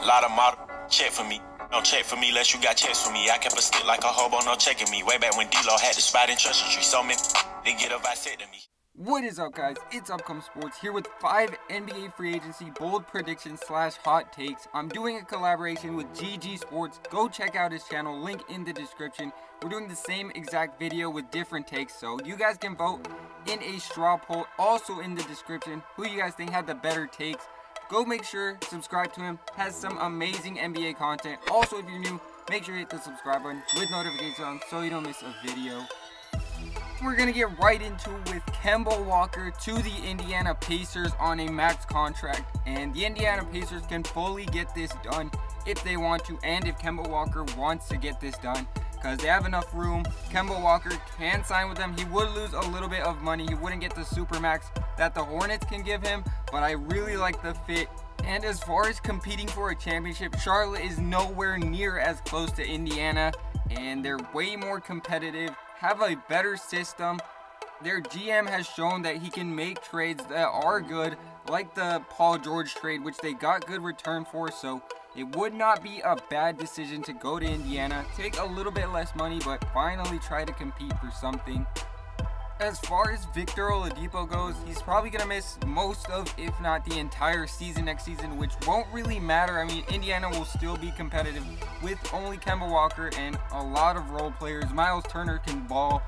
Lot of model check for me. Don't check for me unless you got checks for me. I kept a stick like a hobo, no checking me. Way back when D-Lo had the spot in Treasure Tree. So many they get a vasectomy. What is up, guys? It's GGsports here with 5 NBA free agency bold predictions / hot takes. I'm doing a collaboration with GGsports. Go check out his channel, link in the description. We're doing the same exact video with different takes, so you guys can vote in a straw poll, also in the description, who you guys think had the better takes. Go make sure, subscribe to him, has some amazing NBA content. Also, if you're new, make sure you hit the subscribe button with notifications on so you don't miss a video. We're going to get right into with Kemba Walker to the Indiana Pacers on a max contract. And the Indiana Pacers can fully get this done if they want to, and if Kemba Walker wants to get this done, because they have enough room. Kemba Walker can sign with them. He would lose a little bit of money. He wouldn't get the supermax that the Hornets can give him, but I really like the fit. And as far as competing for a championship, Charlotte is nowhere near as close to Indiana, and they're way more competitive, have a better system. Their GM has shown that he can make trades that are good, like the Paul George trade, which they got good return for, so it would not be a bad decision to go to Indiana, take a little bit less money, but finally try to compete for something. As far as Victor Oladipo goes, he's probably going to miss most of, if not the entire season next season, which won't really matter. I mean, Indiana will still be competitive with only Kemba Walker and a lot of role players. Miles Turner can ball,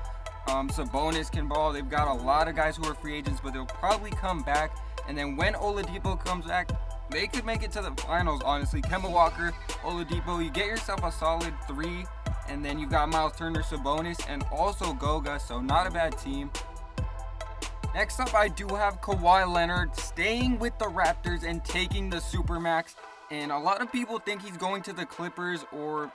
Sabonis can ball. They've got a lot of guys who are free agents, but they'll probably come back. And then when Oladipo comes back, they could make it to the finals, honestly. Kemba Walker, Oladipo, you get yourself a solid 3. And then you've got Miles Turner, Sabonis, and also Goga, so not a bad team. Next up, I do have Kawhi Leonard staying with the Raptors and taking the Supermax. And a lot of people think he's going to the Clippers or,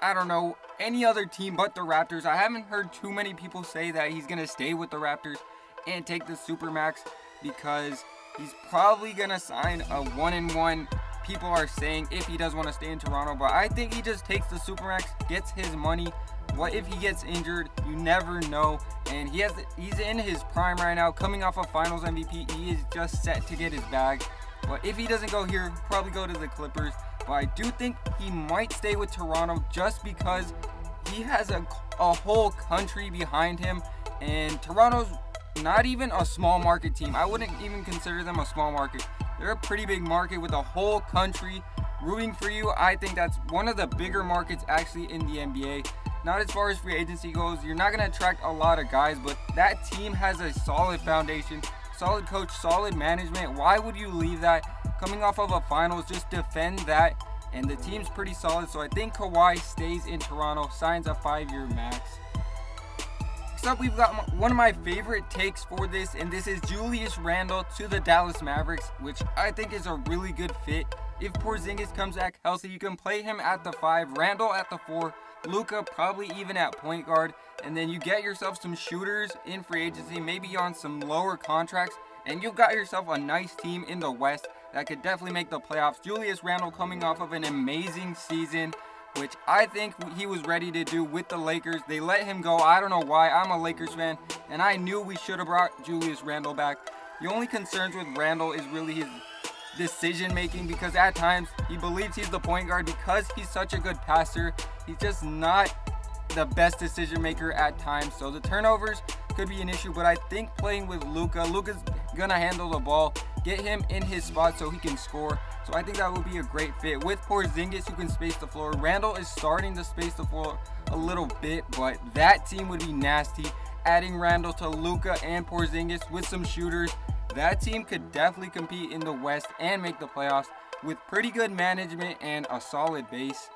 I don't know, any other team but the Raptors. I haven't heard too many people say that he's going to stay with the Raptors and take the Supermax, because he's probably going to sign a 1-and-1. People are saying if he does want to stay in Toronto, but I think he just takes the Supermax, gets his money. What if he gets injured? You never know. And he's in his prime right now, coming off of Finals MVP. He is just set to get his bag. But if he doesn't go here, probably go to the Clippers. But I do think he might stay with Toronto just because he has a whole country behind him, and Toronto's not even a small market team. I wouldn't even consider them a small market. They're a pretty big market with a whole country rooting for you. I think that's one of the bigger markets actually in the NBA. Not as far as free agency goes. You're not going to attract a lot of guys, but that team has a solid foundation, solid coach, solid management. Why would you leave that? Coming off of a finals, just defend that. And the team's pretty solid, so I think Kawhi stays in Toronto, signs a 5-year max. Next up, we've got one of my favorite takes for this, and this is Julius Randle to the Dallas Mavericks, which I think is a really good fit. If Porzingis comes back healthy, you can play him at the 5, Randle at the 4, Luka probably even at point guard, and then you get yourself some shooters in free agency, maybe on some lower contracts, and you've got yourself a nice team in the West that could definitely make the playoffs. Julius Randle coming off of an amazing season, which I think he was ready to do with the Lakers. They let him go. I don't know why. I'm a Lakers fan, and I knew we should have brought Julius Randle back. The only concerns with Randle is really his decision making, because at times he believes he's the point guard because he's such a good passer. He's just not the best decision maker at times, so the turnovers could be an issue. But I think playing with Luka's gonna handle the ball, get him in his spot so he can score. So I think that would be a great fit with Porzingis, who can space the floor. Randle is starting to space the floor a little bit, but that team would be nasty. Adding Randle to Luka and Porzingis with some shooters, that team could definitely compete in the West and make the playoffs with pretty good management and a solid base.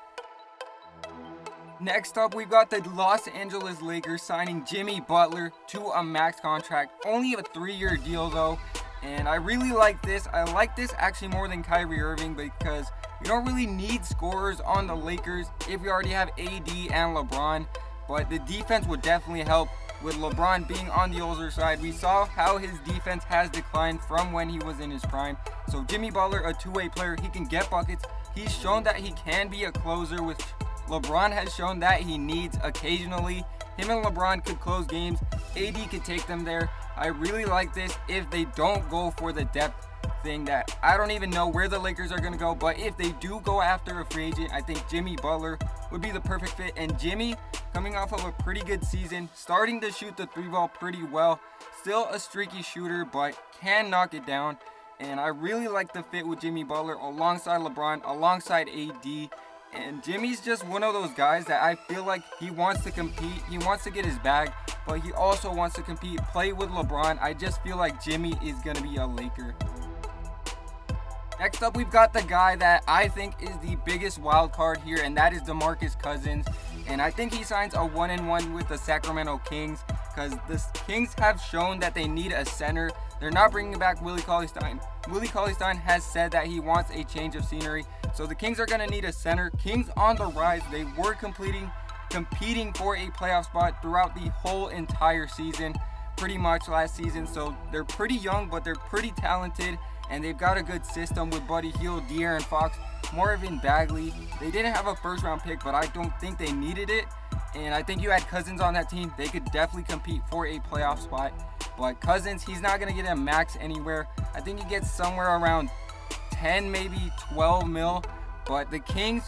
Next up, we've got the Los Angeles Lakers signing Jimmy Butler to a max contract. Only a 3-year deal though. And I really like this. I like this actually more than Kyrie Irving, because you don't really need scorers on the Lakers if you already have AD and LeBron. But the defense would definitely help with LeBron being on the older side. We saw how his defense has declined from when he was in his prime. So Jimmy Butler, a two-way player, he can get buckets. He's shown that he can be a closer, which LeBron has shown that he needs occasionally. Him and LeBron could close games. AD could take them there. I really like this if they don't go for the depth thing that I don't even know where the Lakers are going to go, but if they do go after a free agent, I think Jimmy Butler would be the perfect fit. And Jimmy, coming off of a pretty good season, starting to shoot the 3-ball pretty well, still a streaky shooter, but can knock it down. And I really like the fit with Jimmy Butler alongside LeBron, alongside AD. And Jimmy's just one of those guys that I feel like he wants to compete, he wants to get his bag, but he also wants to compete, play with LeBron. I just feel like Jimmy is going to be a Laker. Next up, we've got the guy that I think is the biggest wild card here, and that is DeMarcus Cousins. And I think he signs a 1-1 with the Sacramento Kings, because the Kings have shown that they need a center. They're not bringing back Willie Cauley-Stein. Willie Cauley-Stein has said that he wants a change of scenery, so the Kings are going to need a center. Kings on the rise. They were competing for a playoff spot throughout the whole entire season, pretty much last season. So they're pretty young, but they're pretty talented, and they've got a good system with Buddy Hield, De'Aaron Fox, Marvin Bagley. They didn't have a first-round pick, but I don't think they needed it. And I think you had Cousins on that team, they could definitely compete for a playoff spot. But Cousins, he's not going to get a max anywhere. I think he gets somewhere around 10, maybe 12 mil. But the Kings,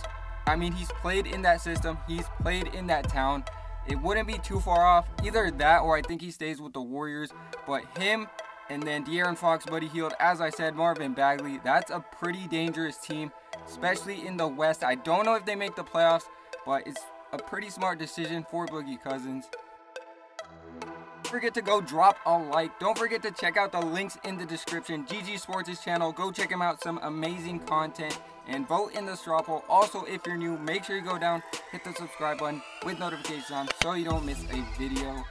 I mean, he's played in that system. He's played in that town. It wouldn't be too far off. Either that or I think he stays with the Warriors. But him and then De'Aaron Fox, Buddy Hield, as I said, Marvin Bagley, that's a pretty dangerous team, especially in the West. I don't know if they make the playoffs, but it's a pretty smart decision for Boogie Cousins. Don't forget to go drop a like. Don't forget to check out the links in the description. GGsports' channel. Go check him out. Some amazing content. And vote in the straw poll. Also, if you're new, make sure you go down, hit the subscribe button with notifications on so you don't miss a video.